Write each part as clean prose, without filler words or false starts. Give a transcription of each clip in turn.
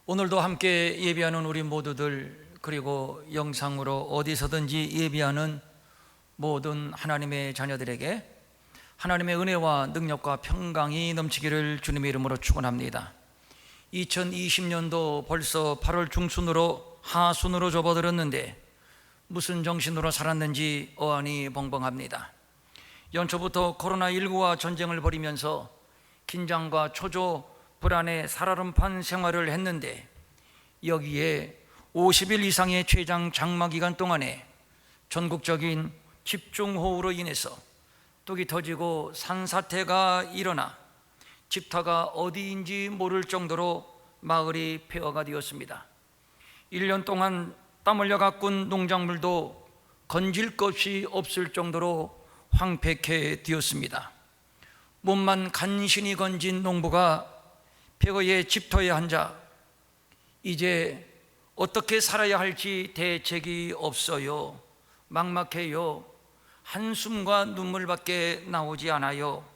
오늘도 함께 예배하는 우리 모두들, 그리고 영상으로 어디서든지 예배하는 모든 하나님의 자녀들에게 하나님의 은혜와 능력과 평강이 넘치기를 주님의 이름으로 축원합니다. 2020년도 벌써 8월 중순으로 하순으로 접어들었는데 무슨 정신으로 살았는지 어안이 벙벙합니다. 연초부터 코로나19와 전쟁을 벌이면서 긴장과 초조, 불안의 살얼음판 생활을 했는데 여기에 50일 이상의 최장 장마 기간 동안에 전국적인 집중호우로 인해서 뚝이 터지고 산사태가 일어나 집터가 어디인지 모를 정도로 마을이 폐허가 되었습니다. 1년 동안 땀 흘려 가꾼 농작물도 건질 것이 없을 정도로 황폐케 되었습니다. 몸만 간신히 건진 농부가 폐허의 집터에 앉아 이제 어떻게 살아야 할지 대책이 없어요, 막막해요, 한숨과 눈물밖에 나오지 않아요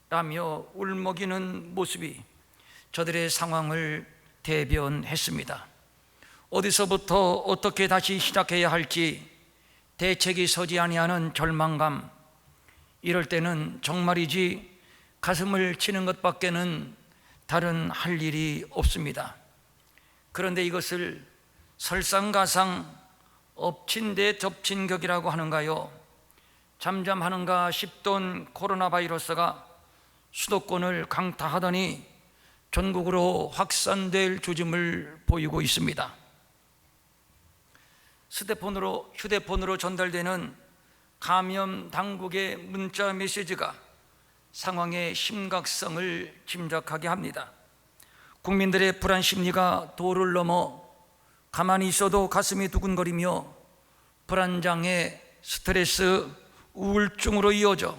라며 울먹이는 모습이 저들의 상황을 대변했습니다. 어디서부터 어떻게 다시 시작해야 할지 대책이 서지 아니하는 절망감, 이럴 때는 정말이지 가슴을 치는 것밖에는 다른 할 일이 없습니다. 그런데 이것을 설상가상 엎친 데 덮친 격이라고 하는가요? 잠잠하는가 싶던 코로나 바이러스가 수도권을 강타하더니 전국으로 확산될 조짐을 보이고 있습니다. 휴대폰으로 전달되는 감염 당국의 문자 메시지가 상황의 심각성을 짐작하게 합니다. 국민들의 불안 심리가 도를 넘어 가만히 있어도 가슴이 두근거리며 불안장애, 스트레스, 우울증으로 이어져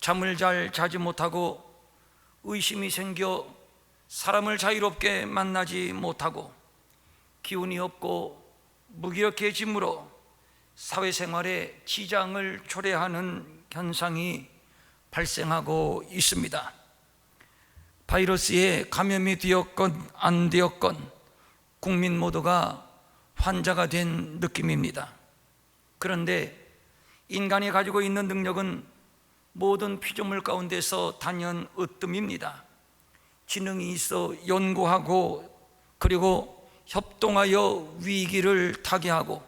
잠을 잘 자지 못하고 의심이 생겨 사람을 자유롭게 만나지 못하고 기운이 없고 무기력해짐으로 사회생활에 지장을 초래하는 현상이 발생하고 있습니다. 바이러스에 감염이 되었건 안 되었건 국민 모두가 환자가 된 느낌입니다. 그런데 인간이 가지고 있는 능력은 모든 피조물 가운데서 단연 으뜸입니다. 지능이 있어 연구하고 그리고 협동하여 위기를 타개하고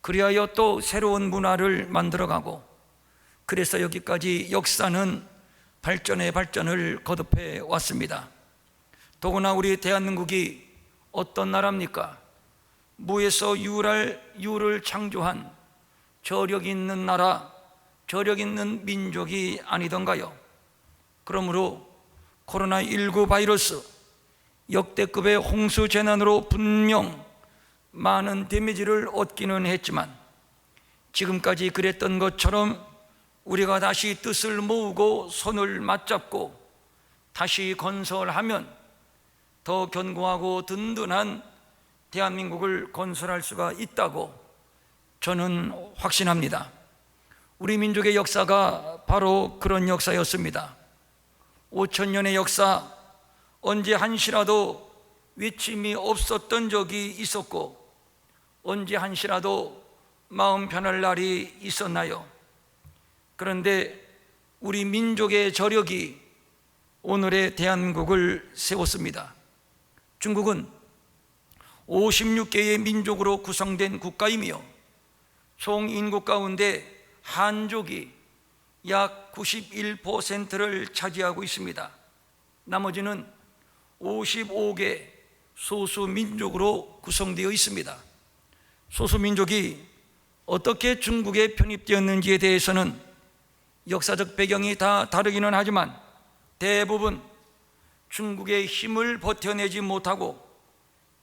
그리하여 또 새로운 문화를 만들어가고, 그래서 여기까지 역사는 발전의 발전을 거듭해 왔습니다. 더구나 우리 대한민국이 어떤 나라입니까? 무에서 유를 창조한 저력 있는 나라, 저력 있는 민족이 아니던가요? 그러므로 코로나19 바이러스 역대급의 홍수 재난으로 분명 많은 데미지를 얻기는 했지만 지금까지 그랬던 것처럼 우리가 다시 뜻을 모으고 손을 맞잡고 다시 건설하면 더 견고하고 든든한 대한민국을 건설할 수가 있다고 저는 확신합니다. 우리 민족의 역사가 바로 그런 역사였습니다. 5,000년의 역사, 언제 한시라도 외침이 없었던 적이 있었고 언제 한시라도 마음 편할 날이 있었나요? 그런데 우리 민족의 저력이 오늘의 대한민국을 세웠습니다. 중국은 56개의 민족으로 구성된 국가이며 총 인구 가운데 한족이 약 91%를 차지하고 있습니다. 나머지는 55개 소수민족으로 구성되어 있습니다. 소수민족이 어떻게 중국에 편입되었는지에 대해서는 역사적 배경이 다 다르기는 하지만 대부분 중국의 힘을 버텨내지 못하고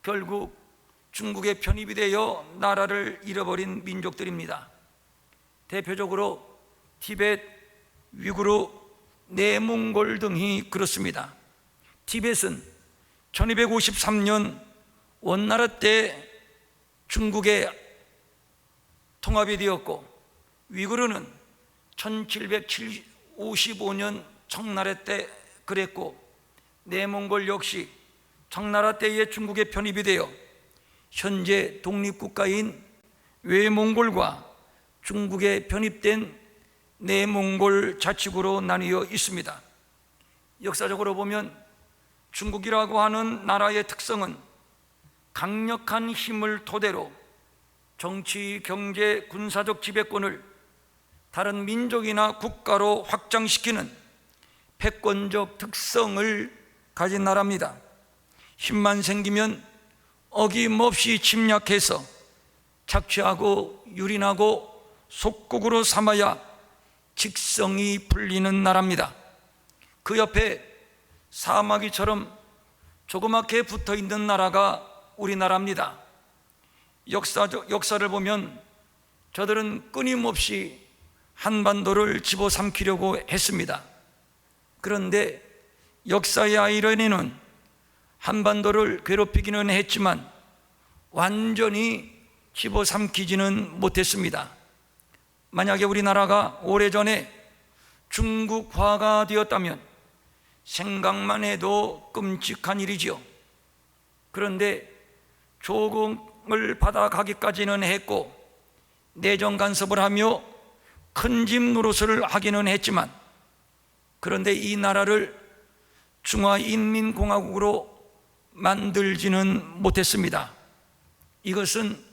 결국 중국에 편입이 되어 나라를 잃어버린 민족들입니다. 대표적으로 티벳, 위구르, 내몽골 등이 그렇습니다. 티벳은 1253년 원나라 때 중국에 통합이 되었고, 위구르는 1755년 청나라 때 그랬고, 내몽골 역시 청나라 때에 중국에 편입이 되어 현재 독립국가인 외몽골과 중국에 편입된 내몽골 자치구로 나뉘어 있습니다. 역사적으로 보면 중국이라고 하는 나라의 특성은 강력한 힘을 토대로 정치, 경제, 군사적 지배권을 다른 민족이나 국가로 확장시키는 패권적 특성을 가진 나라입니다. 힘만 생기면 어김없이 침략해서 착취하고 유린하고 속국으로 삼아야 직성이 풀리는 나라입니다. 그 옆에 사마귀처럼 조그맣게 붙어있는 나라가 우리나라입니다. 역사를 보면 저들은 끊임없이 한반도를 집어삼키려고 했습니다. 그런데 역사의 아이러니는 한반도를 괴롭히기는 했지만 완전히 집어삼키지는 못했습니다. 만약에 우리나라가 오래전에 중국화가 되었다면 생각만 해도 끔찍한 일이지요. 그런데 조공을 받아가기까지는 했고 내정 간섭을 하며 큰 집 노릇을 하기는 했지만, 그런데 이 나라를 중화인민공화국으로 만들지는 못했습니다. 이것은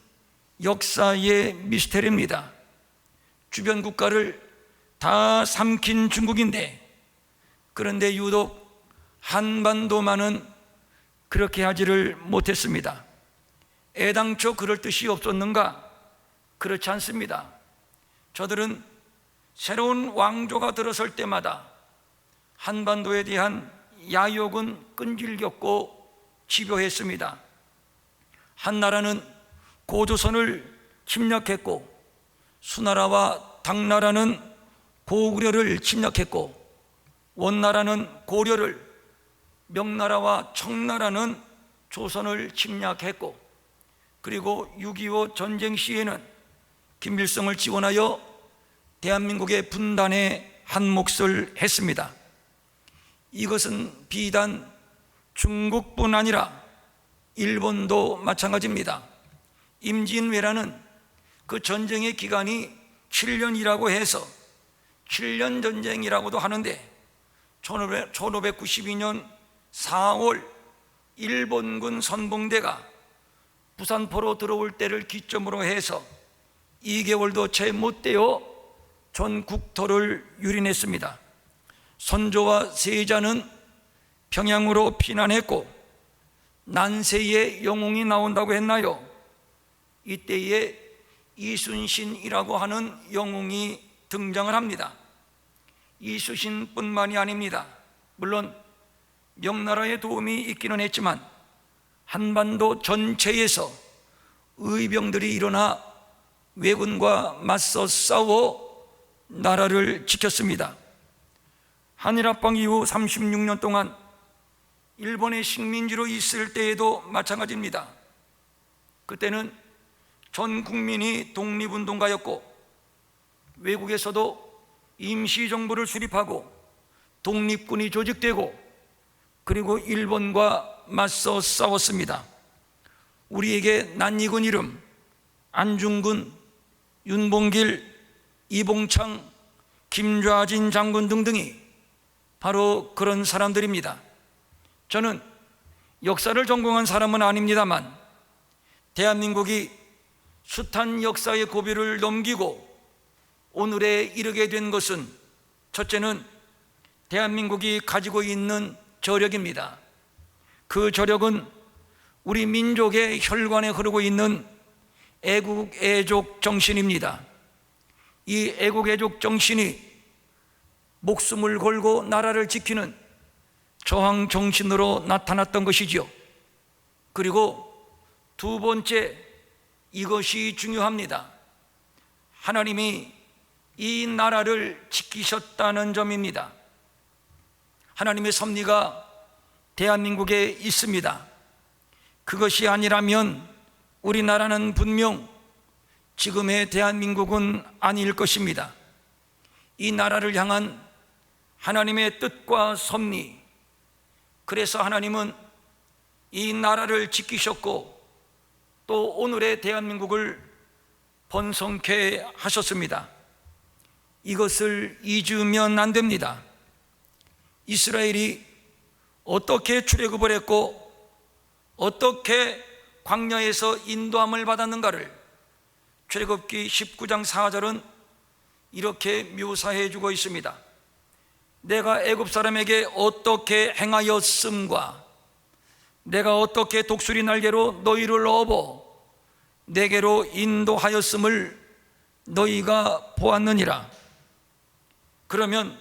역사의 미스테리입니다. 주변 국가를 다 삼킨 중국인데, 그런데 유독 한반도만은 그렇게 하지를 못했습니다. 애당초 그럴 뜻이 없었는가? 그렇지 않습니다. 저들은 새로운 왕조가 들어설 때마다 한반도에 대한 야욕은 끈질겼고 집요했습니다. 한나라는 고조선을 침략했고, 수나라와 당나라는 고구려를 침략했고, 원나라는 고려를, 명나라와 청나라는 조선을 침략했고, 그리고 6.25 전쟁 시에는 김일성을 지원하여 대한민국의 분단에 한 몫을 했습니다. 이것은 비단 중국뿐 아니라 일본도 마찬가지입니다. 임진왜란은 그 전쟁의 기간이 7년이라고 해서 7년 전쟁이라고도 하는데, 1592년 4월 일본군 선봉대가 부산포로 들어올 때를 기점으로 해서 2개월도 채 못 되어 전 국토를 유린했습니다. 선조와 세자는 평양으로 피난했고, 난세의 영웅이 나온다고 했나요? 이때에 이순신이라고 하는 영웅이 등장을 합니다. 이순신뿐만이 아닙니다. 물론 명나라의 도움이 있기는 했지만 한반도 전체에서 의병들이 일어나 왜군과 맞서 싸워 나라를 지켰습니다. 한일합방 이후 36년 동안 일본의 식민지로 있을 때에도 마찬가지입니다. 그때는 전 국민이 독립운동가였고, 외국에서도 임시정부를 수립하고 독립군이 조직되고, 그리고 일본과 맞서 싸웠습니다. 우리에게 낯익은 이름 안중근, 윤봉길, 이봉창, 김좌진 장군 등등이 바로 그런 사람들입니다. 저는 역사를 전공한 사람은 아닙니다만, 대한민국이 숱한 역사의 고비를 넘기고 오늘에 이르게 된 것은, 첫째는 대한민국이 가지고 있는 저력입니다. 그 저력은 우리 민족의 혈관에 흐르고 있는 애국, 애족 정신입니다. 이 애국, 애족 정신이 목숨을 걸고 나라를 지키는 저항 정신으로 나타났던 것이지요. 그리고 두 번째, 이것이 중요합니다. 하나님이 이 나라를 지키셨다는 점입니다. 하나님의 섭리가 대한민국에 있습니다. 그것이 아니라면 우리나라는 분명 지금의 대한민국은 아닐 것입니다. 이 나라를 향한 하나님의 뜻과 섭리, 그래서 하나님은 이 나라를 지키셨고 또 오늘의 대한민국을 번성케 하셨습니다. 이것을 잊으면 안 됩니다. 이스라엘이 어떻게 출애굽을 했고 어떻게 광야에서 인도함을 받았는가를 출애굽기 19장 4절은 이렇게 묘사해 주고 있습니다. 내가 애굽 사람에게 어떻게 행하였음과 내가 어떻게 독수리 날개로 너희를 업어 내게로 인도하였음을 너희가 보았느니라. 그러면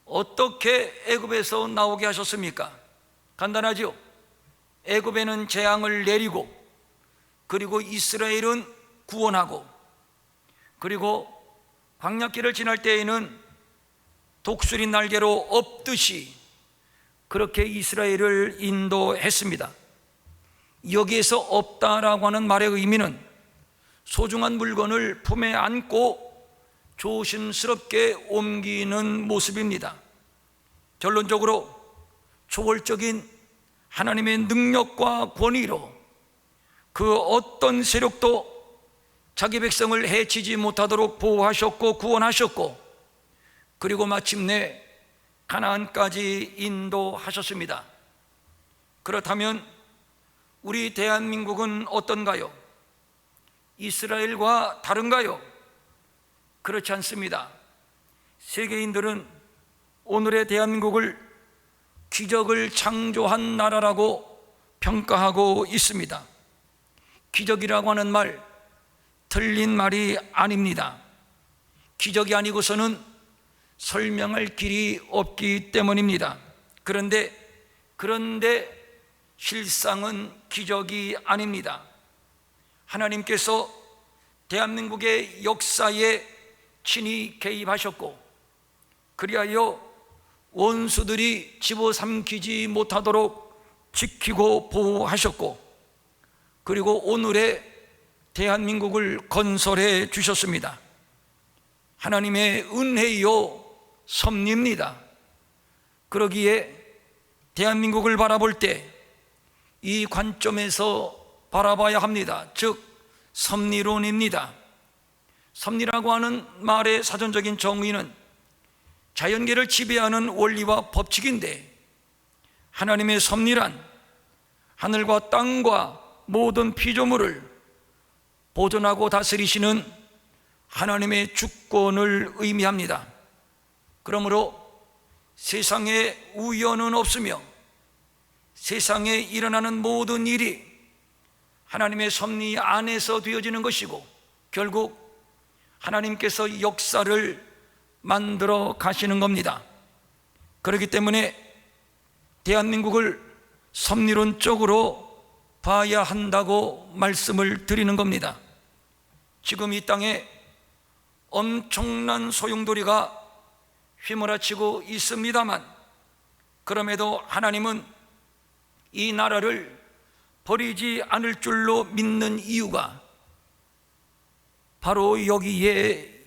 어떻게 애굽에서 나오게 하셨습니까? 간단하죠. 애굽에는 재앙을 내리고 그리고 이스라엘은 구원하고 그리고 광야길을 지날 때에는 독수리 날개로 엎듯이 그렇게 이스라엘을 인도했습니다. 여기에서 없다라고 하는 말의 의미는 소중한 물건을 품에 안고 조심스럽게 옮기는 모습입니다. 결론적으로 초월적인 하나님의 능력과 권위로 그 어떤 세력도 자기 백성을 해치지 못하도록 보호하셨고 구원하셨고 그리고 마침내 가나안까지 인도하셨습니다. 그렇다면 우리 대한민국은 어떤가요? 이스라엘과 다른가요? 그렇지 않습니다. 세계인들은 오늘의 대한민국을 기적을 창조한 나라라고 평가하고 있습니다. 기적이라고 하는 말, 틀린 말이 아닙니다. 기적이 아니고서는 설명할 길이 없기 때문입니다. 그런데 실상은 기적이 아닙니다. 하나님께서 대한민국의 역사에 친히 개입하셨고 그리하여 원수들이 집어삼키지 못하도록 지키고 보호하셨고 그리고 오늘의 대한민국을 건설해 주셨습니다. 하나님의 은혜요 섭리입니다. 그러기에 대한민국을 바라볼 때 이 관점에서 바라봐야 합니다. 즉 섭리론입니다. 섭리라고 하는 말의 사전적인 정의는 자연계를 지배하는 원리와 법칙인데 하나님의 섭리란 하늘과 땅과 모든 피조물을 보존하고 다스리시는 하나님의 주권을 의미합니다. 그러므로 세상에 우연은 없으며 세상에 일어나는 모든 일이 하나님의 섭리 안에서 되어지는 것이고 결국 하나님께서 역사를 만들어 가시는 겁니다. 그렇기 때문에 대한민국을 섭리론적으로 봐야 한다고 말씀을 드리는 겁니다. 지금 이 땅에 엄청난 소용돌이가 휘몰아치고 있습니다만 그럼에도 하나님은 이 나라를 버리지 않을 줄로 믿는 이유가 바로 여기에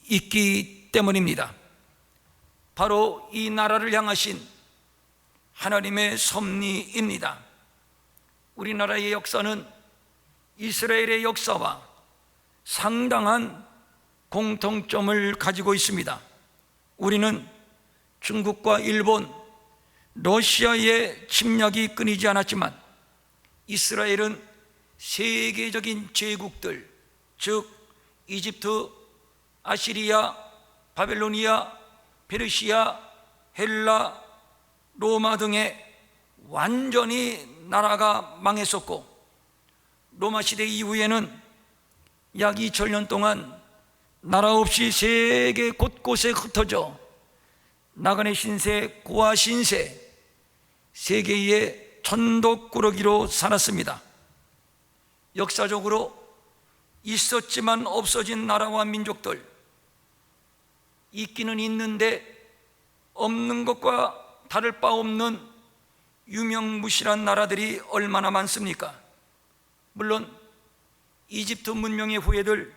있기 때문입니다. 바로 이 나라를 향하신 하나님의 섭리입니다. 우리나라의 역사는 이스라엘의 역사와 상당한 공통점을 가지고 있습니다. 우리는 중국과 일본, 러시아의 침략이 끊이지 않았지만 이스라엘은 세계적인 제국들, 즉 이집트, 아시리아, 바벨로니아, 페르시아, 헬라, 로마 등의 완전히 나라가 망했었고 로마 시대 이후에는 약 2000년 동안 나라 없이 세계 곳곳에 흩어져 나그네 신세, 고아 신세, 세계의 천독꾸러기로 살았습니다. 역사적으로 있었지만 없어진 나라와 민족들, 있기는 있는데 없는 것과 다를 바 없는 유명무실한 나라들이 얼마나 많습니까? 물론 이집트 문명의 후예들,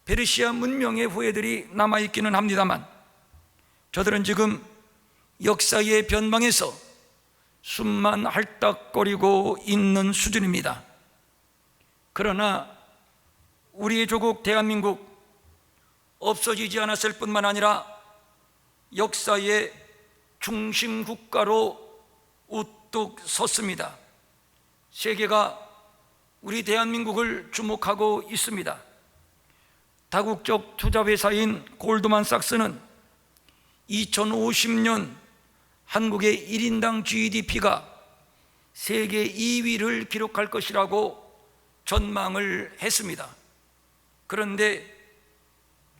페르시아 문명의 후예들이 남아있기는 합니다만 저들은 지금 역사의 변방에서 숨만 헐떡거리고 있는 수준입니다. 그러나 우리의 조국 대한민국 없어지지 않았을 뿐만 아니라 역사의 중심 국가로 우뚝 섰습니다. 세계가 우리 대한민국을 주목하고 있습니다. 다국적 투자회사인 골드만삭스는 2050년 한국의 1인당 GDP가 세계 2위를 기록할 것이라고 전망을 했습니다. 그런데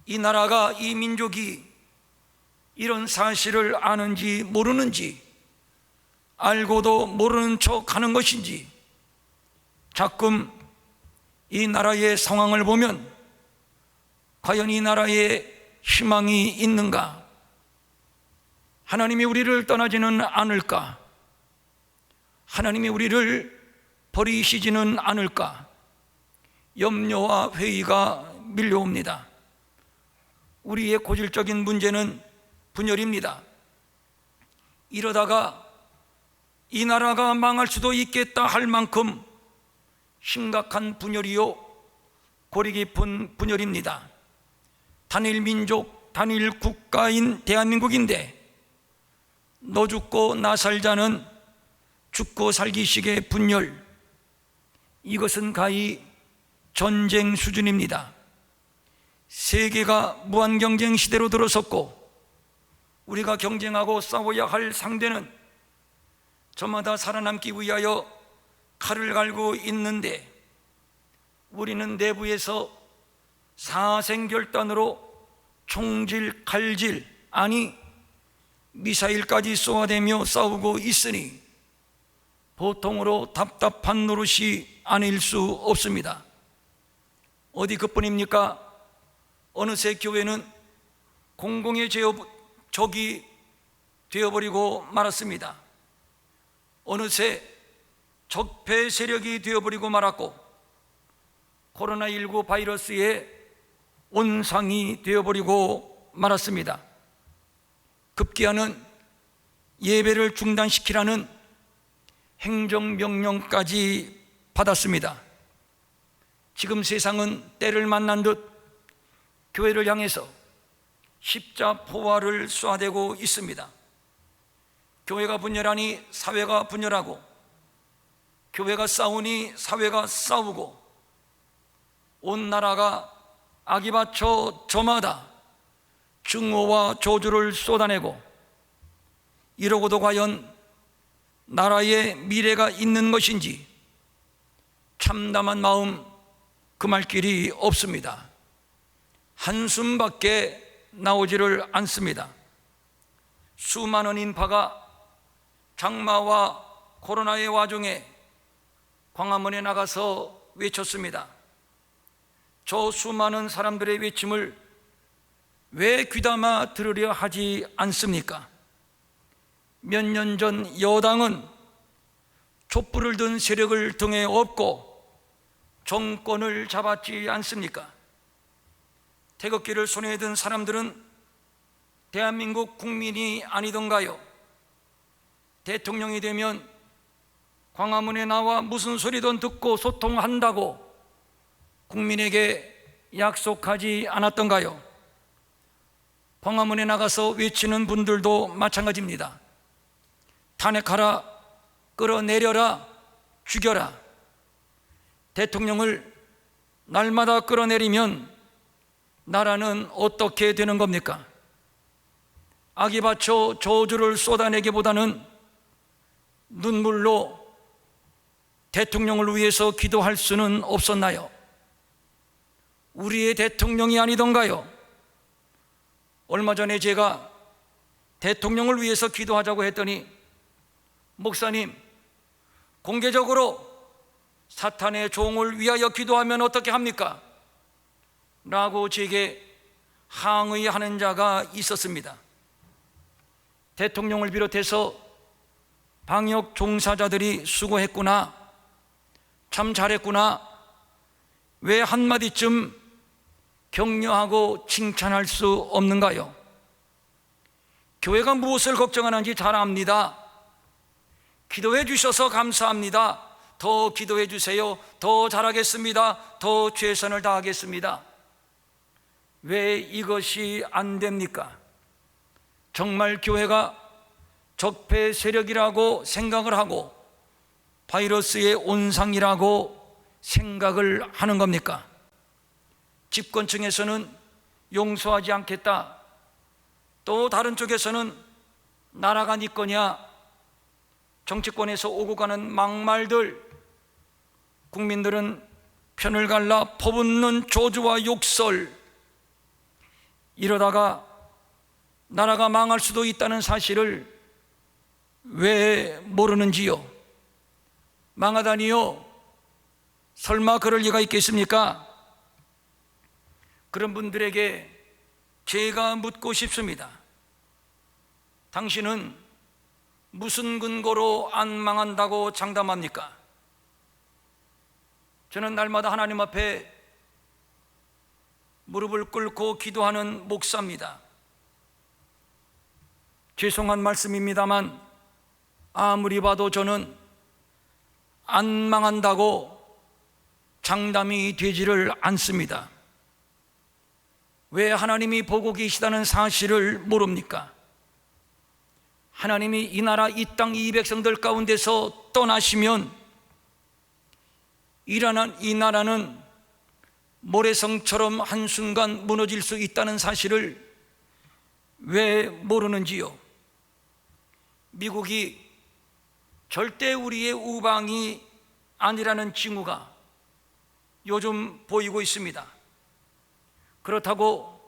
이 나라가, 이 민족이 이런 사실을 아는지 모르는지, 알고도 모르는 척 하는 것인지, 자끔 이 나라의 상황을 보면 과연 이 나라에 희망이 있는가? 하나님이 우리를 떠나지는 않을까? 하나님이 우리를 버리시지는 않을까? 염려와 회의가 밀려옵니다. 우리의 고질적인 문제는 분열입니다. 이러다가 이 나라가 망할 수도 있겠다 할 만큼 심각한 분열이요, 고리 깊은 분열입니다. 단일 민족, 단일 국가인 대한민국인데 너 죽고 나 살자는 죽고 살기식의 분열, 이것은 가히 전쟁 수준입니다. 세계가 무한경쟁 시대로 들어섰고 우리가 경쟁하고 싸워야 할 상대는 저마다 살아남기 위하여 칼을 갈고 있는데 우리는 내부에서 사생결단으로 총질, 칼질, 아니 미사일까지 쏘아대며 싸우고 있으니 보통으로 답답한 노릇이 아닐 수 없습니다. 어디 그뿐입니까? 어느새 교회는 공공의 적이 되어버리고 말았습니다. 어느새 적폐 세력이 되어버리고 말았고 코로나19 바이러스의 온상이 되어버리고 말았습니다. 급기야는 예배를 중단시키라는 행정명령까지 받았습니다. 지금 세상은 때를 만난 듯 교회를 향해서 십자포화를 쏘아대고 있습니다. 교회가 분열하니 사회가 분열하고, 교회가 싸우니 사회가 싸우고, 온 나라가 악이 받쳐 저마다 증오와 저주를 쏟아내고, 이러고도 과연 나라의 미래가 있는 것인지 참담한 마음 금할 길이 없습니다. 한숨밖에 나오지를 않습니다. 수많은 인파가 장마와 코로나의 와중에 광화문에 나가서 외쳤습니다. 저 수많은 사람들의 외침을 왜 귀담아 들으려 하지 않습니까? 몇 년 전 여당은 촛불을 든 세력을 등에 업고 정권을 잡았지 않습니까? 태극기를 손에 든 사람들은 대한민국 국민이 아니던가요? 대통령이 되면 광화문에 나와 무슨 소리든 듣고 소통한다고 국민에게 약속하지 않았던가요? 광화문에 나가서 외치는 분들도 마찬가지입니다. 탄핵하라, 끌어내려라, 죽여라. 대통령을 날마다 끌어내리면 나라는 어떻게 되는 겁니까? 악이 받쳐 저주를 쏟아내기보다는 눈물로 대통령을 위해서 기도할 수는 없었나요? 우리의 대통령이 아니던가요? 얼마 전에 제가 대통령을 위해서 기도하자고 했더니 목사님, 공개적으로 사탄의 종을 위하여 기도하면 어떻게 합니까? 라고 제게 항의하는 자가 있었습니다. 대통령을 비롯해서 방역 종사자들이 수고했구나, 참 잘했구나, 왜 한마디쯤 격려하고 칭찬할 수 없는가요? 교회가 무엇을 걱정하는지 잘 압니다. 기도해 주셔서 감사합니다. 더 기도해 주세요. 더 잘하겠습니다. 더 최선을 다하겠습니다. 왜 이것이 안 됩니까? 정말 교회가 적폐 세력이라고 생각을 하고 바이러스의 온상이라고 생각을 하는 겁니까? 집권층에서는 용서하지 않겠다, 또 다른 쪽에서는 나라가 네 거냐, 정치권에서 오고 가는 막말들, 국민들은 편을 갈라 퍼붓는 조주와 욕설, 이러다가 나라가 망할 수도 있다는 사실을 왜 모르는지요? 망하다니요? 설마 그럴 리가 있겠습니까? 그런 분들에게 제가 묻고 싶습니다. 당신은 무슨 근거로 안 망한다고 장담합니까? 저는 날마다 하나님 앞에 무릎을 꿇고 기도하는 목사입니다. 죄송한 말씀입니다만 아무리 봐도 저는 안 망한다고 장담이 되지를 않습니다. 왜 하나님이 보고 계시다는 사실을 모릅니까? 하나님이 이 나라, 이 땅, 이 백성들 가운데서 떠나시면 이 나라는 모래성처럼 한순간 무너질 수 있다는 사실을 왜 모르는지요? 미국이 절대 우리의 우방이 아니라는 징후가 요즘 보이고 있습니다. 그렇다고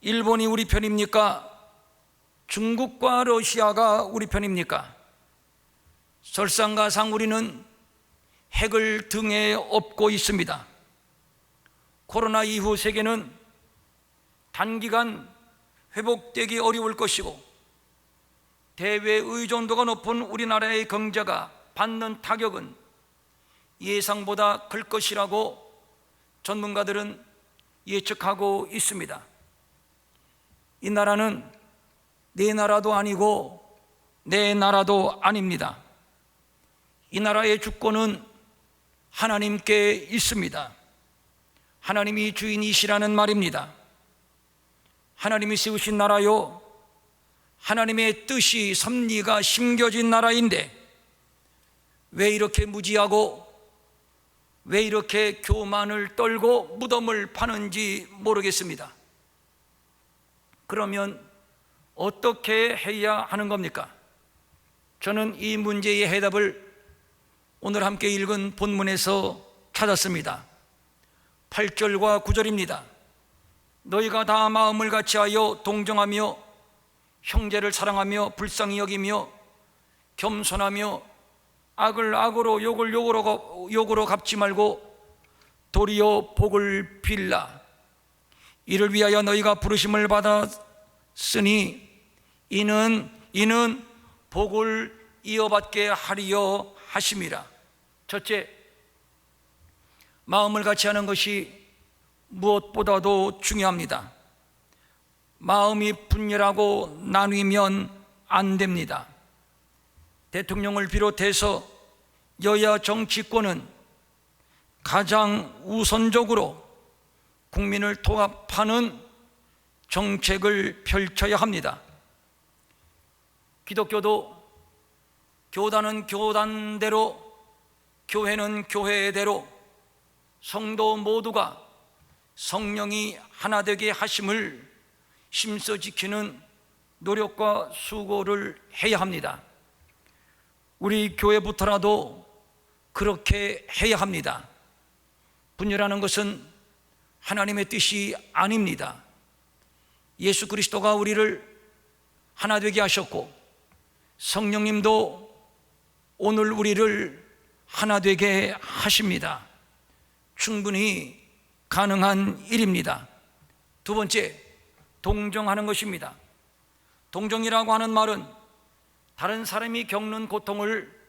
일본이 우리 편입니까? 중국과 러시아가 우리 편입니까? 설상가상 우리는 핵을 등에 업고 있습니다. 코로나 이후 세계는 단기간 회복되기 어려울 것이고 대외 의존도가 높은 우리나라의 경제가 받는 타격은 예상보다 클 것이라고 전문가들은 예측하고 있습니다. 이 나라는 내 나라도 아니고 내 나라도 아닙니다. 이 나라의 주권은 하나님께 있습니다. 하나님이 주인이시라는 말입니다. 하나님이 세우신 나라요, 하나님의 뜻이 섭리가 심겨진 나라인데 왜 이렇게 무지하고 왜 이렇게 교만을 떨고 무덤을 파는지 모르겠습니다. 그러면 어떻게 해야 하는 겁니까? 저는 이 문제의 해답을 오늘 함께 읽은 본문에서 찾았습니다. 8절과 9절입니다. 너희가 다 마음을 같이하여 동정하며 형제를 사랑하며 불쌍히 여기며 겸손하며 악을 악으로 욕을 욕으로 갚지 말고 도리어 복을 빌라. 이를 위하여 너희가 부르심을 받았으니 이는 복을 이어받게 하리여 하심이라. 첫째, 마음을 같이 하는 것이 무엇보다도 중요합니다. 마음이 분열하고 나뉘면 안 됩니다. 대통령을 비롯해서 여야 정치권은 가장 우선적으로 국민을 통합하는 정책을 펼쳐야 합니다. 기독교도 교단은 교단대로, 교회는 교회대로 성도 모두가 성령이 하나 되게 하심을 힘써 지키는 노력과 수고를 해야 합니다. 우리 교회부터라도 그렇게 해야 합니다. 분열하는 것은 하나님의 뜻이 아닙니다. 예수 그리스도가 우리를 하나 되게 하셨고 성령님도 오늘 우리를 하나 되게 하십니다. 충분히 가능한 일입니다. 두 번째, 동정하는 것입니다. 동정이라고 하는 말은 다른 사람이 겪는 고통을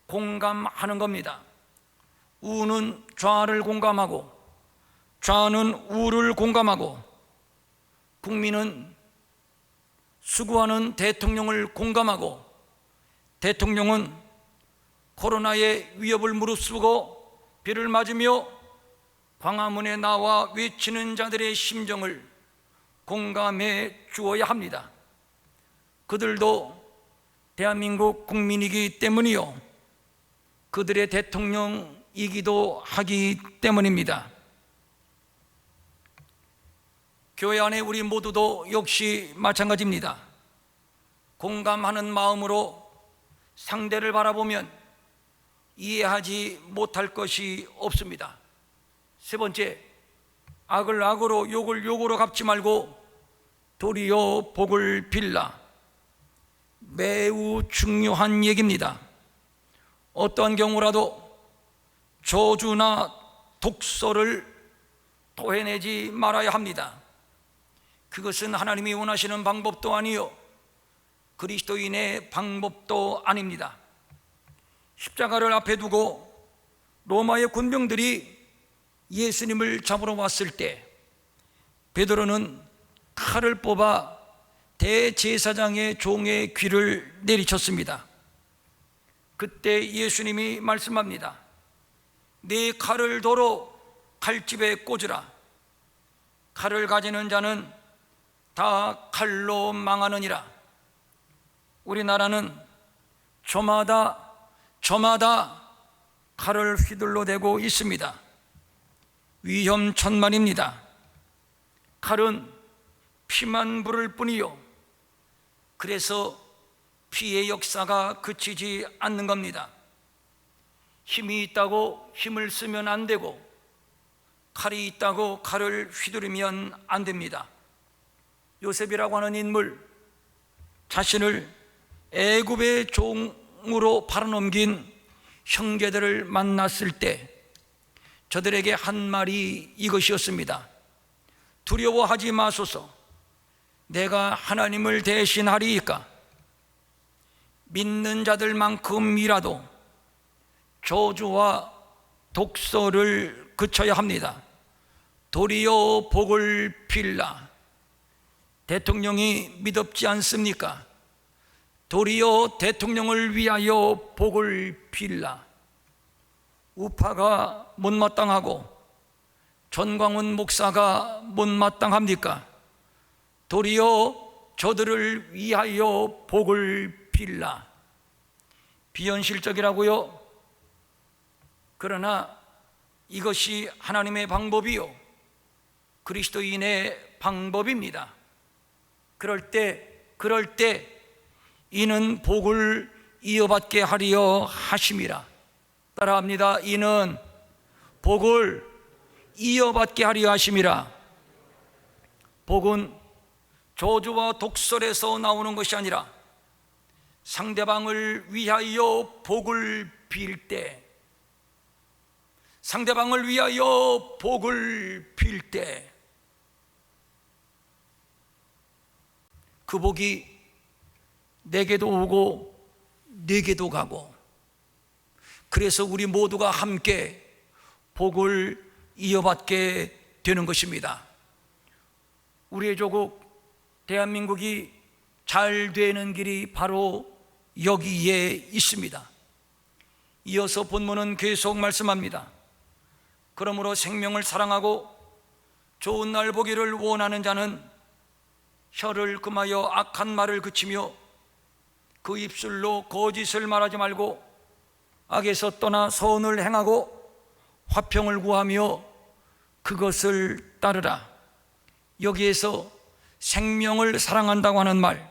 공감하는 겁니다. 우는 좌를 공감하고 좌는 우를 공감하고 국민은 수고하는 대통령을 공감하고 대통령은 코로나의 위협을 무릅쓰고 비를 맞으며 광화문에 나와 외치는 자들의 심정을 공감해 주어야 합니다. 그들도 대한민국 국민이기 때문이요, 그들의 대통령이기도 하기 때문입니다. 교회 안에 우리 모두도 역시 마찬가지입니다. 공감하는 마음으로 상대를 바라보면 이해하지 못할 것이 없습니다. 세 번째, 악을 악으로 욕을 욕으로 갚지 말고 도리어 복을 빌라. 매우 중요한 얘기입니다. 어떠한 경우라도 저주나 독소를 토해내지 말아야 합니다. 그것은 하나님이 원하시는 방법도 아니요, 그리스도인의 방법도 아닙니다. 십자가를 앞에 두고 로마의 군병들이 예수님을 잡으러 왔을 때 베드로는 칼을 뽑아 대제사장의 종의 귀를 내리쳤습니다. 그때 예수님이 말씀합니다. 네 칼을 도로 칼집에 꽂으라. 칼을 가지는 자는 다 칼로 망하느니라. 우리나라는 저마다 칼을 휘둘러 대고 있습니다. 위험천만입니다. 칼은 피만 부를 뿐이요, 그래서 피의 역사가 그치지 않는 겁니다. 힘이 있다고 힘을 쓰면 안 되고, 칼이 있다고 칼을 휘두르면 안 됩니다. 요셉이라고 하는 인물, 자신을 애굽의 종으로 팔아넘긴 형제들을 만났을 때 저들에게 한 말이 이것이었습니다. 두려워하지 마소서. 내가 하나님을 대신하리이까. 믿는 자들만큼이라도 저주와 독소를 그쳐야 합니다. 도리어 복을 빌라. 대통령이 믿었지 않습니까? 도리어 대통령을 위하여 복을 빌라. 우파가 못마땅하고 전광훈 목사가 못마땅합니까? 도리어 저들을 위하여 복을 빌라. 비현실적이라고요? 그러나 이것이 하나님의 방법이요, 그리스도인의 방법입니다. 그럴 때 이는 복을 이어받게 하리여 하심이라. 따라합니다. 이는 복을 이어받게 하리여 하심이라. 복은 저주와 독설에서 나오는 것이 아니라 상대방을 위하여 복을 빌 때, 상대방을 위하여 복을 빌 때 그 복이 내게도 오고 네게도 가고, 그래서 우리 모두가 함께 복을 이어받게 되는 것입니다. 우리의 조국 대한민국이 잘 되는 길이 바로 여기에 있습니다. 이어서 본문은 계속 말씀합니다. 그러므로 생명을 사랑하고 좋은 날 보기를 원하는 자는 혀를 금하여 악한 말을 그치며 그 입술로 거짓을 말하지 말고 악에서 떠나 선을 행하고 화평을 구하며 그것을 따르라. 여기에서 생명을 사랑한다고 하는 말,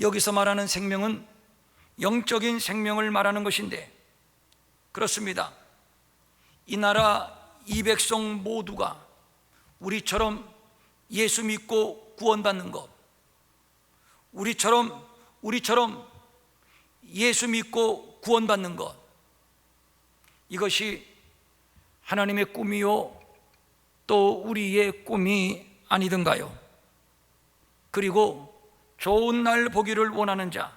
여기서 말하는 생명은 영적인 생명을 말하는 것인데, 그렇습니다. 이 나라 이 백성 모두가 우리처럼 예수 믿고 구원받는 것, 우리처럼 예수 믿고 구원받는 것, 이것이 하나님의 꿈이요 또 우리의 꿈이 아니던가요? 그리고 좋은 날 보기를 원하는 자,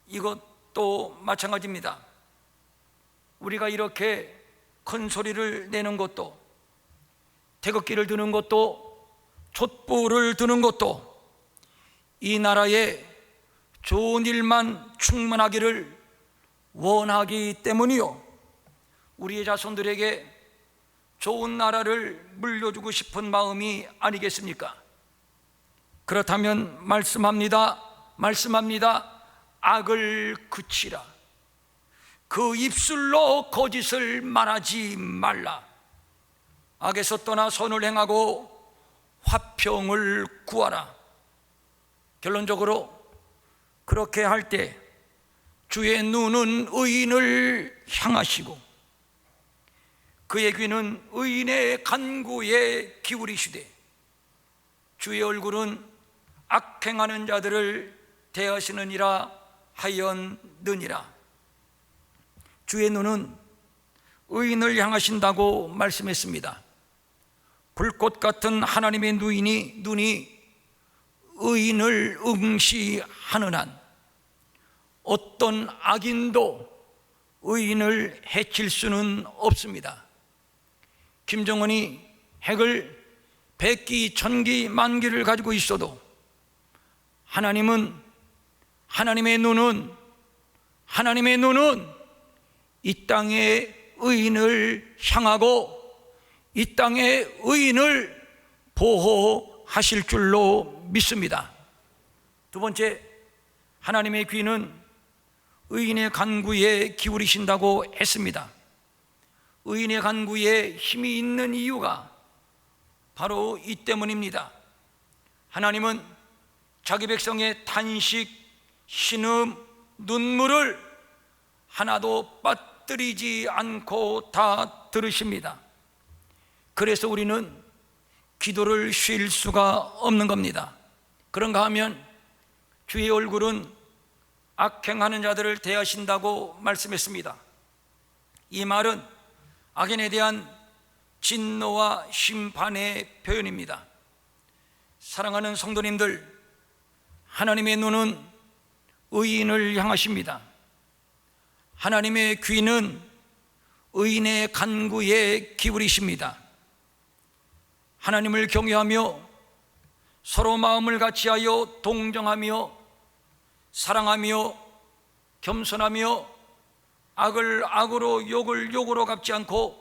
이것도 마찬가지입니다. 우리가 이렇게 큰 소리를 내는 것도, 태극기를 드는 것도, 촛불을 드는 것도 이 나라에 좋은 일만 충만하기를 원하기 때문이요, 우리의 자손들에게 좋은 나라를 물려주고 싶은 마음이 아니겠습니까? 그렇다면 말씀합니다. 악을 그치라. 그 입술로 거짓을 말하지 말라. 악에서 떠나 선을 행하고 화평을 구하라. 결론적으로 그렇게 할 때 주의 눈은 의인을 향하시고 그의 귀는 의인의 간구에 기울이시되 주의 얼굴은 악행하는 자들을 대하시느니라 하였느니라. 주의 눈은 의인을 향하신다고 말씀했습니다. 불꽃 같은 하나님의 눈이 의인을 응시하는 한 어떤 악인도 의인을 해칠 수는 없습니다. 김정은이 핵을 100기, 1000기, 10,000기를 가지고 있어도 하나님의 눈은 이 땅의 의인을 향하고 이 땅의 의인을 보호하실 줄로 믿습니다. 두 번째, 하나님의 귀는 의인의 간구에 기울이신다고 했습니다. 의인의 간구에 힘이 있는 이유가 바로 이 때문입니다. 하나님은 자기 백성의 탄식, 신음, 눈물을 하나도 빠뜨리지 않고 다 들으십니다. 그래서 우리는 기도를 쉴 수가 없는 겁니다. 그런가 하면 주의 얼굴은 악행하는 자들을 대하신다고 말씀했습니다. 이 말은 악인에 대한 진노와 심판의 표현입니다. 사랑하는 성도님들, 하나님의 눈은 의인을 향하십니다. 하나님의 귀는 의인의 간구에 기울이십니다. 하나님을 경외하며 서로 마음을 같이하여 동정하며 사랑하며 겸손하며 악을 악으로 욕을 욕으로 갚지 않고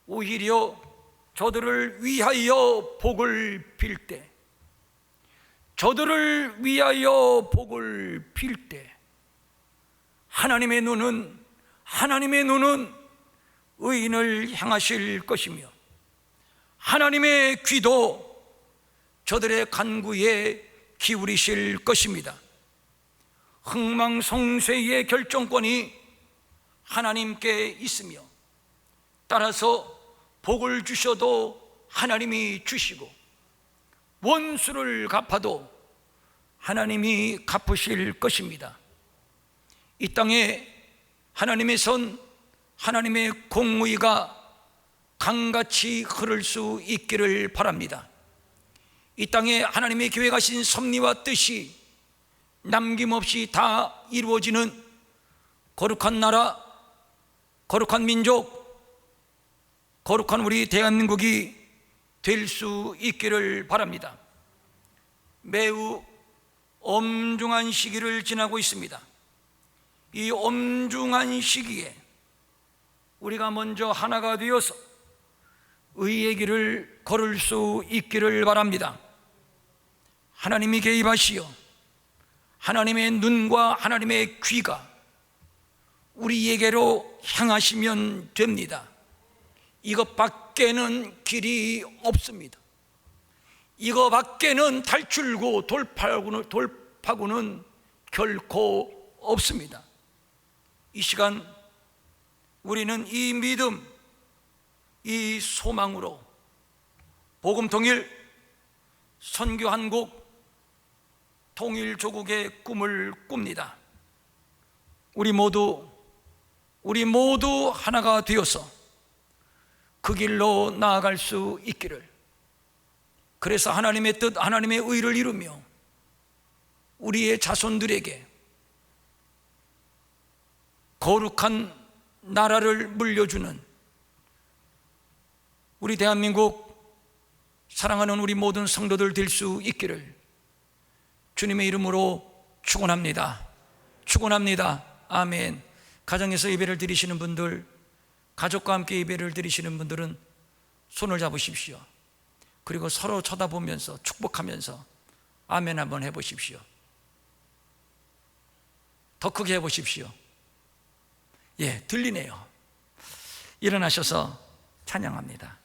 오히려 저들을 위하여 복을 빌 때, 하나님의 눈은 의인을 향하실 것이며 하나님의 귀도 저들의 간구에 기울이실 것입니다. 흥망성쇠의 결정권이 하나님께 있으며 따라서 복을 주셔도 하나님이 주시고 원수를 갚아도 하나님이 갚으실 것입니다. 이 땅에 하나님의 선, 하나님의 공의가 강같이 흐를 수 있기를 바랍니다. 이 땅에 하나님의 계획하신 섭리와 뜻이 남김없이 다 이루어지는 거룩한 나라, 거룩한 민족, 거룩한 우리 대한민국이 될 수 있기를 바랍니다. 매우 엄중한 시기를 지나고 있습니다. 이 엄중한 시기에 우리가 먼저 하나가 되어서 의의 길을 걸을 수 있기를 바랍니다. 하나님이 개입하시어 하나님의 눈과 하나님의 귀가 우리에게로 향하시면 됩니다. 이것 밖에는 길이 없습니다. 이것 밖에는 탈출구, 돌파구는 결코 없습니다. 이 시간 우리는 이 믿음, 이 소망으로 복음통일, 선교한국, 통일조국의 꿈을 꿉니다. 우리 모두 하나가 되어서 그 길로 나아갈 수 있기를, 그래서 하나님의 뜻, 하나님의 의를 이루며 우리의 자손들에게 거룩한 나라를 물려주는 우리 대한민국 사랑하는 우리 모든 성도들 될 수 있기를 주님의 이름으로 축원합니다. 아멘. 가정에서 예배를 드리시는 분들, 가족과 함께 예배를 드리시는 분들은 손을 잡으십시오. 그리고 서로 쳐다보면서 축복하면서 아멘 한번 해보십시오. 더 크게 해보십시오. 예, 들리네요. 일어나셔서 찬양합니다.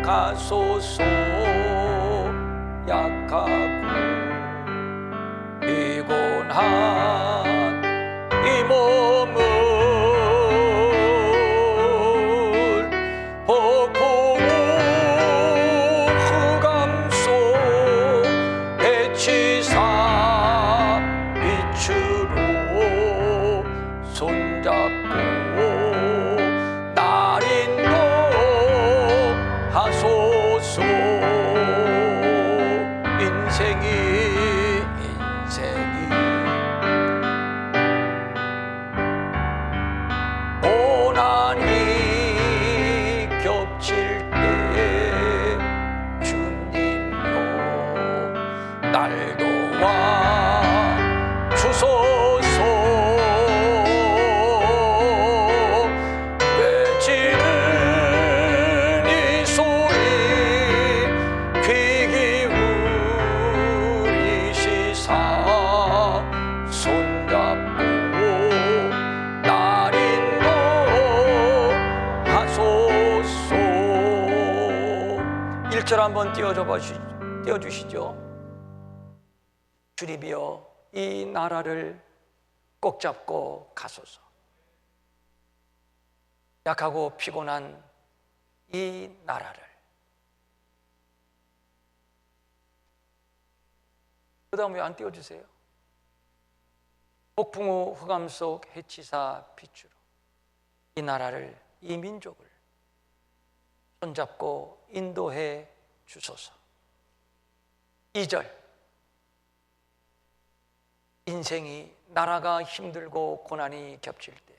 가소서. 약하고 피곤한 이 몸을 폭풍우 흑암 속 해치사 빛으로 손잡고 날 인도하소서. 인생이 고난이 겹칠 때 주님여 날 도와 주소서. 외치는 이 소리 귀 기울이시사 손잡고 날 인도하소서. 1절 한번 띄워주시죠. 주님이여 이 나라를 꼭 잡고 가소서. 약하고 피곤한 이 나라를. 그 다음 왜 안 띄워주세요? 폭풍우 흑암 속 해치사 빛으로 이 나라를, 이 민족을 손잡고 인도해 주소서. 2절, 인생이 나라가 힘들고 고난이 겹칠 때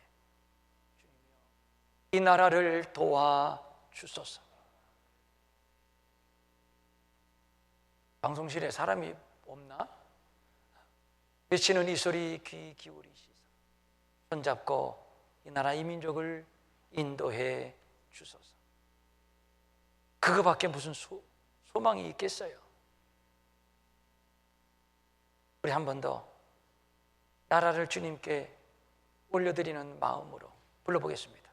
이 나라를 도와 주소서. 방송실에 사람이 없나? 외치는 이 소리 귀 기울이시사 손잡고 이 나라 이 민족을 인도해 주소서. 그거밖에 무슨 소망이 있겠어요? 우리 한 번 더 나라를 주님께 올려드리는 마음으로 불러보겠습니다.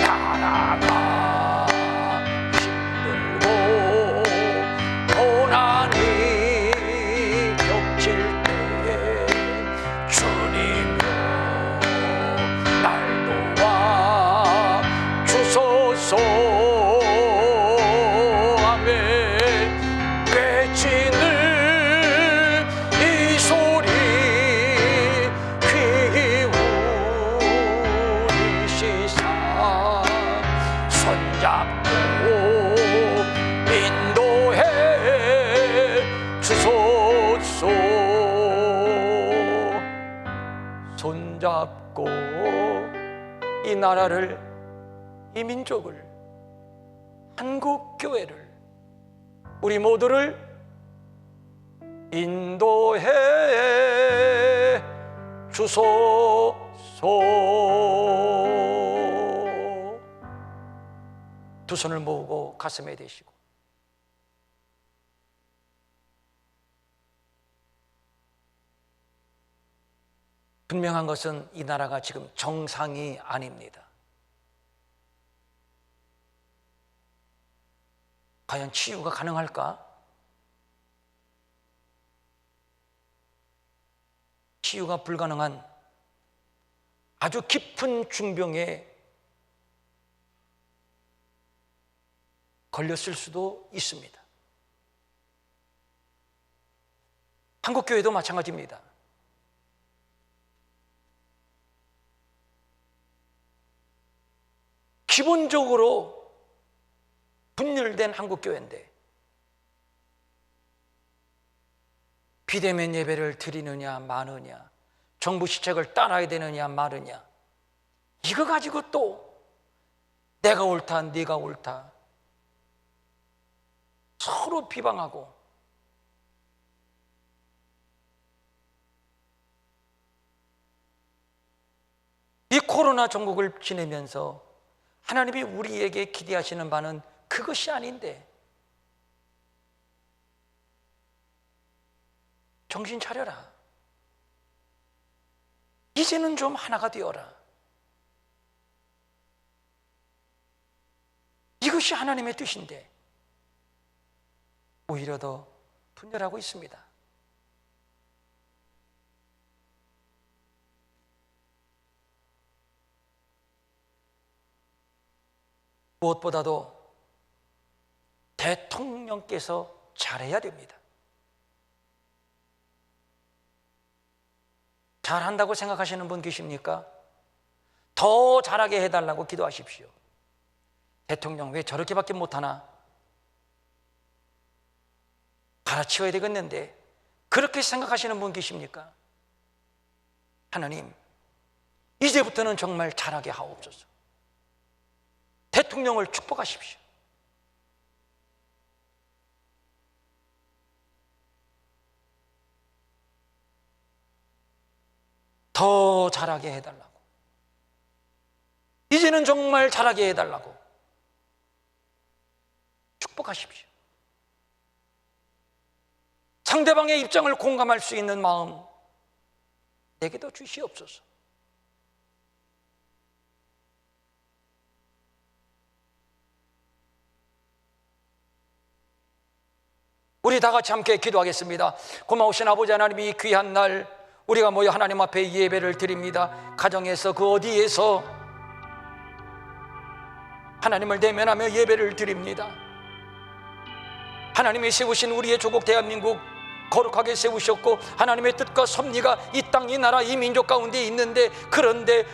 나라가 힘들고 고난이 겹칠 때 주님여 날 도와 주소서. 아멘. 외치는 이 소리 손잡고 인도해 주소서. 손잡고 이 나라를 이 민족을, 한국 교회를, 우리 모두를 인도해 주소서. 두 손을 모으고 가슴에 대시고 분명한 것은 이 나라가 지금 정상이 아닙니다. 과연 치유가 가능할까? 치유가 불가능한 아주 깊은 중병에 걸렸을 수도 있습니다. 한국교회도 마찬가지입니다. 기본적으로 분열된 한국교회인데 비대면 예배를 드리느냐 마느냐, 정부 시책을 따라야 되느냐 마느냐, 이거 가지고 또 내가 옳다 네가 옳다 서로 비방하고, 이 코로나 전국을 지내면서 하나님이 우리에게 기대하시는 바는 그것이 아닌데 정신 차려라. 이제는 좀 하나가 되어라. 이것이 하나님의 뜻인데 오히려 더 분열하고 있습니다. 무엇보다도 대통령께서 잘해야 됩니다. 잘한다고 생각하시는 분 계십니까? 더 잘하게 해달라고 기도하십시오. 대통령 왜 저렇게밖에 못하나? 갈아치워야 되겠는데, 그렇게 생각하시는 분 계십니까? 하나님, 이제부터는 정말 잘하게 하옵소서. 대통령을 축복하십시오. 더 잘하게 해달라고, 이제는 정말 잘하게 해달라고 축복하십시오. 상대방의 입장을 공감할 수 있는 마음 내게도 주시옵소서. 우리 다 같이 함께 기도하겠습니다. 고마우신 아버지 하나님, 이 귀한 날 우리가 모여 하나님 앞에 예배를 드립니다. 가정에서 그 어디에서 하나님을 대면하며 예배를 드립니다. 하나님이 세우신 우리의 조국 대한민국 거룩하게 세우셨고 하나님의 뜻과 섭리가 이 땅, 이 나라, 이 민족 가운데 있는데 그런데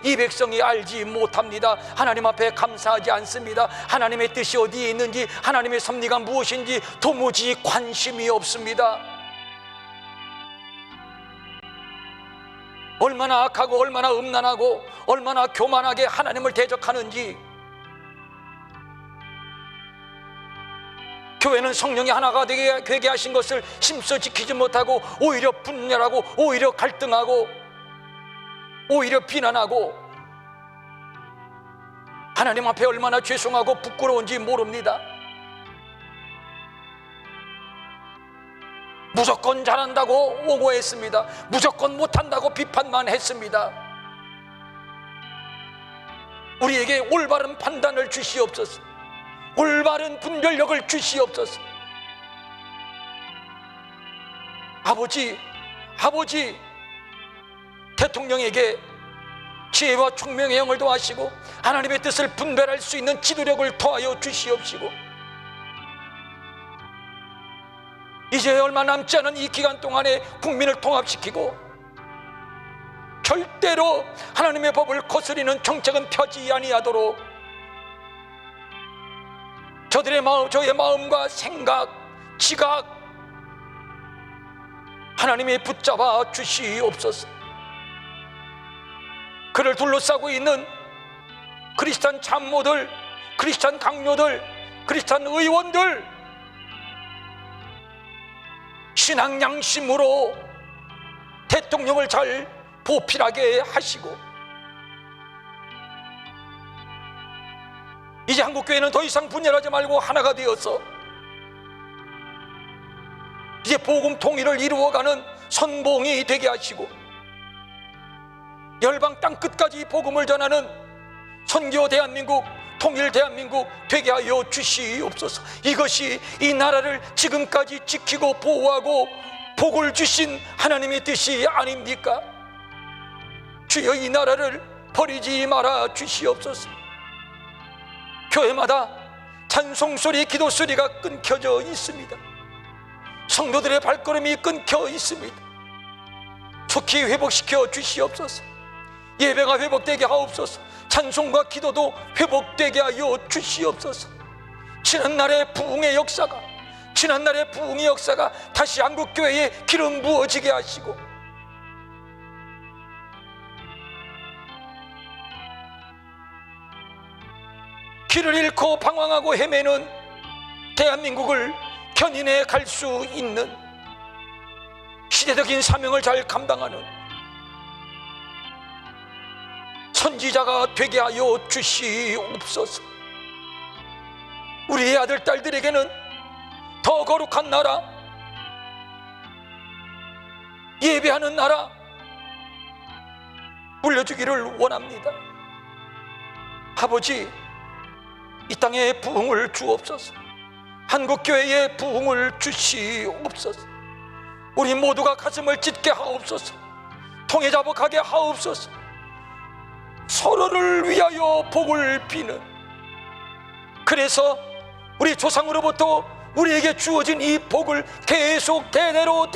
이 백성이 알지 못합니다. 하나님 앞에 감사하지 않습니다. 하나님의 뜻이 어디에 있는지, 하나님의 섭리가 무엇인지 도무지 관심이 없습니다. 얼마나 악하고 얼마나 음란하고 얼마나 교만하게 하나님을 대적하는지, 교회는 성령이 하나가 되게 하신 것을 힘써 지키지 못하고 오히려 분열하고 오히려 갈등하고 오히려 비난하고 하나님 앞에 얼마나 죄송하고 부끄러운지 모릅니다. 무조건 잘한다고 옹호했습니다. 무조건 못한다고 비판만 했습니다. 우리에게 올바른 판단을 주시옵소서. 올바른 분별력을 주시옵소서. 아버지, 대통령에게 지혜와 총명의 영을 더하시고 하나님의 뜻을 분별할 수 있는 지도력을 더하여 주시옵시고, 이제 얼마 남지 않은 이 기간 동안에 국민을 통합시키고 절대로 하나님의 법을 거스리는 정책은 펴지 아니하도록 저의 마음과 생각, 지각 하나님이 붙잡아 주시옵소서. 그를 둘러싸고 있는 크리스찬 참모들, 크리스찬 강요들, 크리스찬 의원들 신앙 양심으로 대통령을 잘 보필하게 하시고, 이제 한국교회는 더 이상 분열하지 말고 하나가 되어서 이제 복음 통일을 이루어가는 선봉이 되게 하시고, 열방 땅 끝까지 복음을 전하는 선교 대한민국, 통일 대한민국 되게 하여 주시옵소서. 이것이 이 나라를 지금까지 지키고 보호하고 복을 주신 하나님의 뜻이 아닙니까? 주여, 이 나라를 버리지 말아 주시옵소서. 교회마다 찬송소리, 기도소리가 끊겨져 있습니다. 성도들의 발걸음이 끊겨 있습니다. 속히 회복시켜 주시옵소서. 예배가 회복되게 하옵소서. 찬송과 기도도 회복되게 하여 주시옵소서. 지난날의 부흥의 역사가, 지난날의 부흥의 역사가 다시 한국교회에 기름 부어지게 하시고, 길을 잃고 방황하고 헤매는 대한민국을 견인해 갈 수 있는 시대적인 사명을 잘 감당하는 선지자가 되게 하여 주시옵소서. 우리의 아들, 딸들에게는 더 거룩한 나라, 예배하는 나라 물려주기를 원합니다. 아버지, 이 땅에 부흥을 주옵소서. 한국교회에 부흥을 주시옵소서. 우리 모두가 가슴을 찢게 하옵소서. 통해자복하게 하옵소서. 서로를 위하여 복을 비는, 그래서 우리 조상으로부터 우리에게 주어진 이 복을 계속 대대로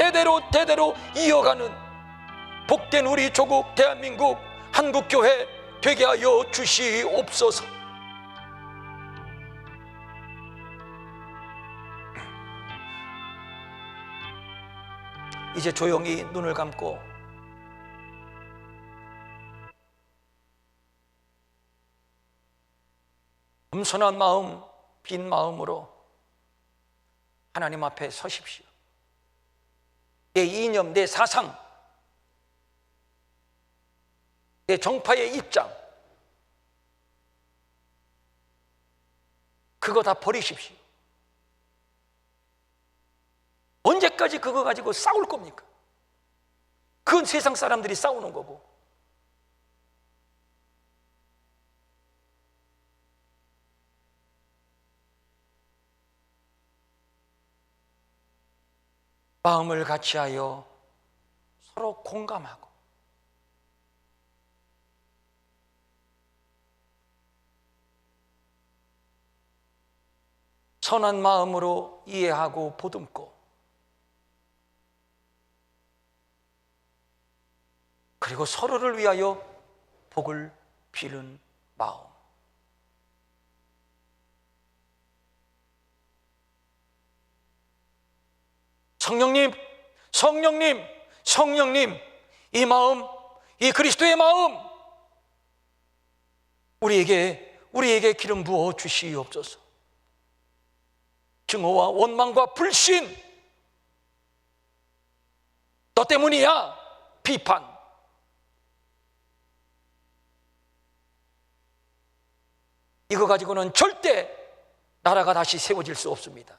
이어가는 복된 우리 조국 대한민국 한국교회 되게 하여 주시옵소서. 이제 조용히 눈을 감고 겸손한 마음, 빈 마음으로 하나님 앞에 서십시오. 내 이념, 내 사상, 내 정파의 입장, 그거 다 버리십시오. 언제까지 그거 가지고 싸울 겁니까? 그건 세상 사람들이 싸우는 거고, 마음을 같이하여 서로 공감하고 선한 마음으로 이해하고 보듬고, 그리고 서로를 위하여 복을 비는 마음. 성령님, 성령님, 성령님, 이 마음, 이 그리스도의 마음 우리에게 기름 부어 주시옵소서. 증오와 원망과 불신, 너 때문이야, 비판, 이거 가지고는 절대 나라가 다시 세워질 수 없습니다.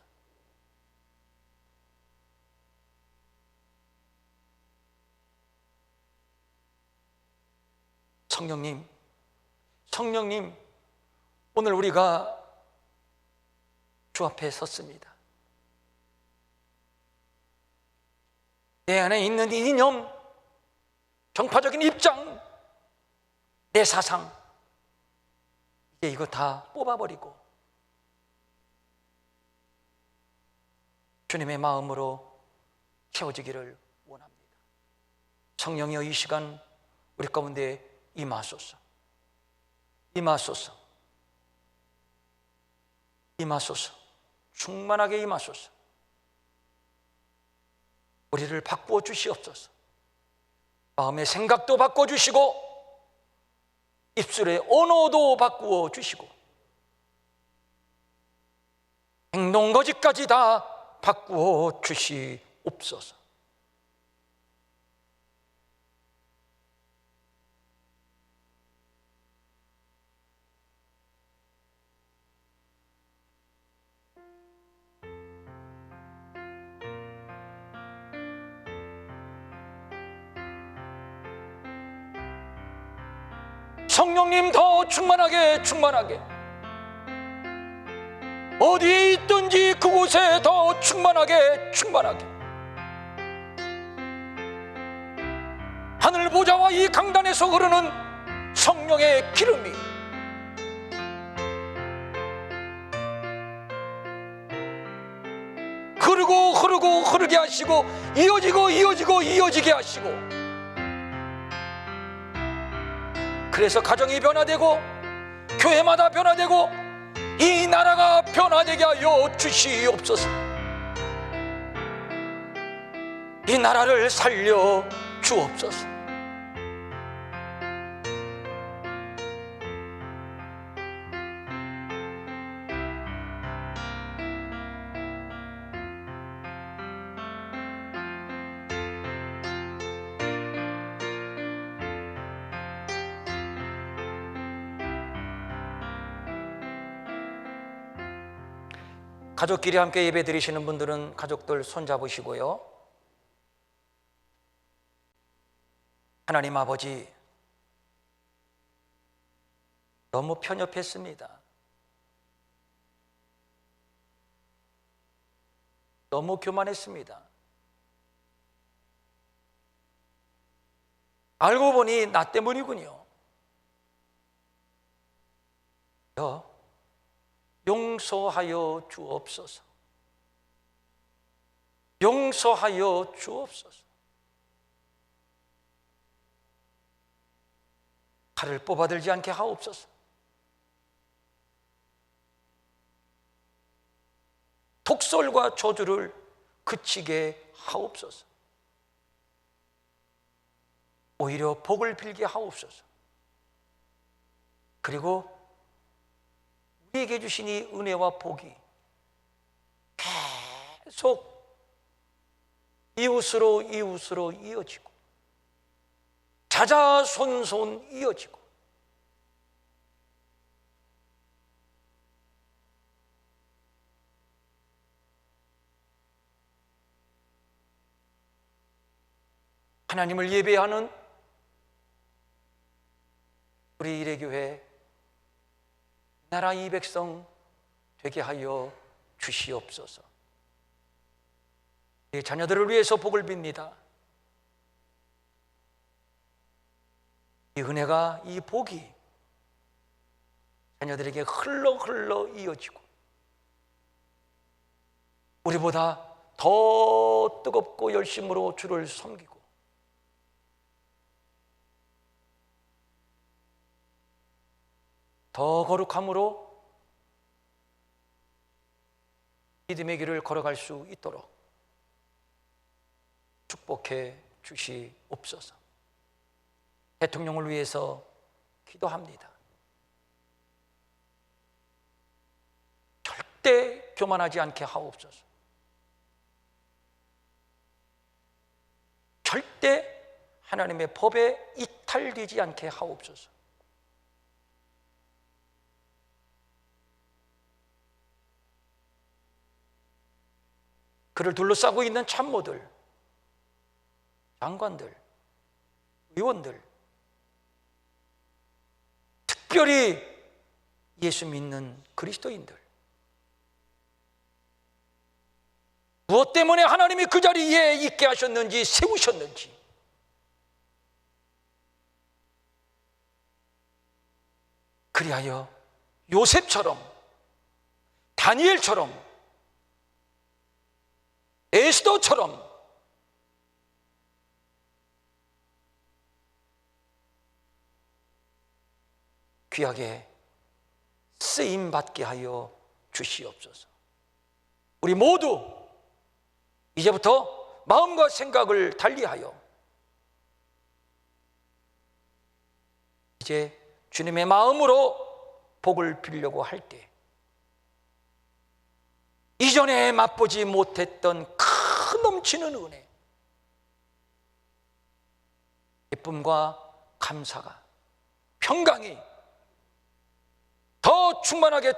성령님, 성령님, 오늘 우리가 주 앞에 섰습니다. 내 안에 있는 이념, 정파적인 입장, 내 사상, 이제 이거 다 뽑아버리고 주님의 마음으로 채워지기를 원합니다. 성령이여, 이 시간 우리 가운데 임하소서, 임하소서, 임하소서, 충만하게 임하소서. 우리를 바꾸어 주시옵소서. 마음의 생각도 바꿔주시고 입술의 언어도 바꾸어 주시고 행동거지까지 다 바꾸어 주시옵소서. 성령님 더 충만하게 어디에 있든지 그곳에 더 충만하게 하늘 보좌와 이 강단에서 흐르는 성령의 기름이 흐르게 하시고 이어지게 하시고, 그래서 가정이 변화되고 교회마다 변화되고 이 나라가 변화되게 하여 주시옵소서. 이 나라를 살려 주옵소서. 가족끼리 함께 예배 드리시는 분들은 가족들 손잡으시고요. 하나님 아버지, 너무 편협했습니다. 너무 교만했습니다. 알고 보니 나 때문이군요. 용서하여 주옵소서. 용서하여 주옵소서. 칼을 뽑아들지 않게 하옵소서. 독설과 저주를 그치게 하옵소서. 오히려 복을 빌게 하옵소서. 그리고 우리에게 주신 이 은혜와 복이 계속 이웃으로 이어지고 자자손손 이어지고, 하나님을 예배하는 우리 일회교회 나라 이 백성 되게 하여 주시옵소서. 내 자녀들을 위해서 복을 빕니다. 이 은혜가, 이 복이 자녀들에게 흘러 이어지고 우리보다 더 뜨겁고 열심으로 주를 섬기고 더 거룩함으로 믿음의 길을 걸어갈 수 있도록 축복해 주시옵소서. 대통령을 위해서 기도합니다. 절대 교만하지 않게 하옵소서. 절대 하나님의 법에 이탈되지 않게 하옵소서. 그를 둘러싸고 있는 참모들, 장관들, 의원들, 특별히 예수 믿는 그리스도인들, 무엇 때문에 하나님이 그 자리에 있게 하셨는지, 세우셨는지 그리하여 요셉처럼, 다니엘처럼, 에스더처럼 귀하게 쓰임받게 하여 주시옵소서. 우리 모두 이제부터 마음과 생각을 달리하여 이제 주님의 마음으로 복을 빌려고 할 때 이전에 맛보지 못했던 큰 넘치는 은혜, 기쁨과 감사가, 평강이 더 충만하게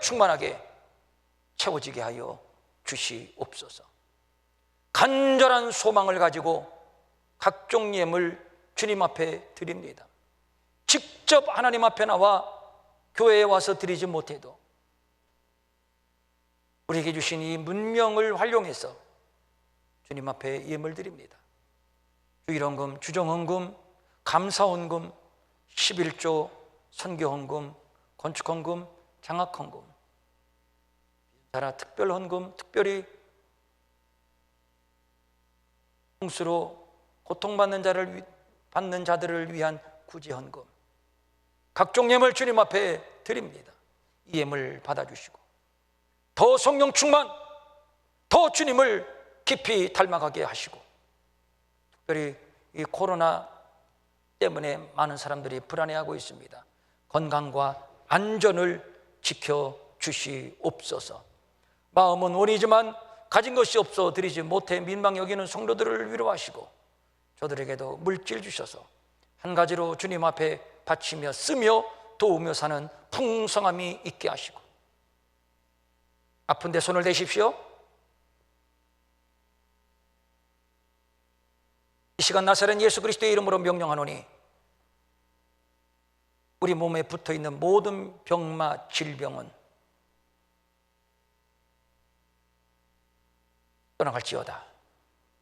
채워지게 하여 주시옵소서. 간절한 소망을 가지고 각종 예물 주님 앞에 드립니다. 직접 하나님 앞에 나와 교회에 와서 드리지 못해도 우리에게 주신 이 문명을 활용해서 주님 앞에 예물 드립니다. 주일헌금, 주정헌금, 감사헌금, 11조, 선교헌금, 건축헌금, 장학헌금, 특별헌금, 특별히 홍수로 고통받는 자들을 위한 구제헌금, 각종 예물 주님 앞에 드립니다. 이 예물 받아주시고 더 성령 충만, 더 주님을 깊이 닮아가게 하시고, 특별히 이 코로나 때문에 많은 사람들이 불안해하고 있습니다. 건강과 안전을 지켜주시옵소서. 마음은 원이지만 가진 것이 없어 드리지 못해 민망 여기는 성도들을 위로하시고, 저들에게도 물질 주셔서 한 가지로 주님 앞에 바치며 쓰며 도우며 사는 풍성함이 있게 하시고, 아픈데 손을 대십시오. 이 시간 나사렛 예수 그리스도의 이름으로 명령하노니 우리 몸에 붙어있는 모든 병마 질병은 떠나갈지어다.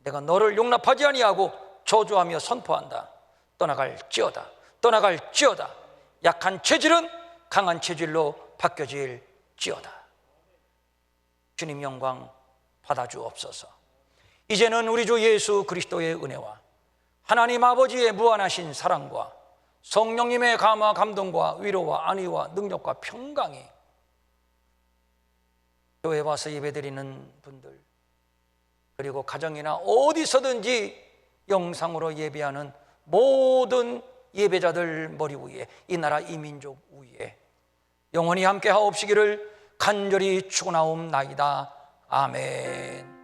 내가 너를 용납하지 아니하고 저주하며 선포한다. 떠나갈지어다. 떠나갈지어다. 약한 체질은 강한 체질로 바뀌어질지어다. 주님 영광 받아주옵소서. 이제는 우리 주 예수 그리스도의 은혜와 하나님 아버지의 무한하신 사랑과 성령님의 감화 감동과 위로와 안위와 능력과 평강이 교회에 와서 예배드리는 분들, 그리고 가정이나 어디서든지 영상으로 예배하는 모든 예배자들 머리 위에, 이 나라 이 민족 위에 영원히 함께 하옵시기를 간절히 축원하옵나이다. 아멘.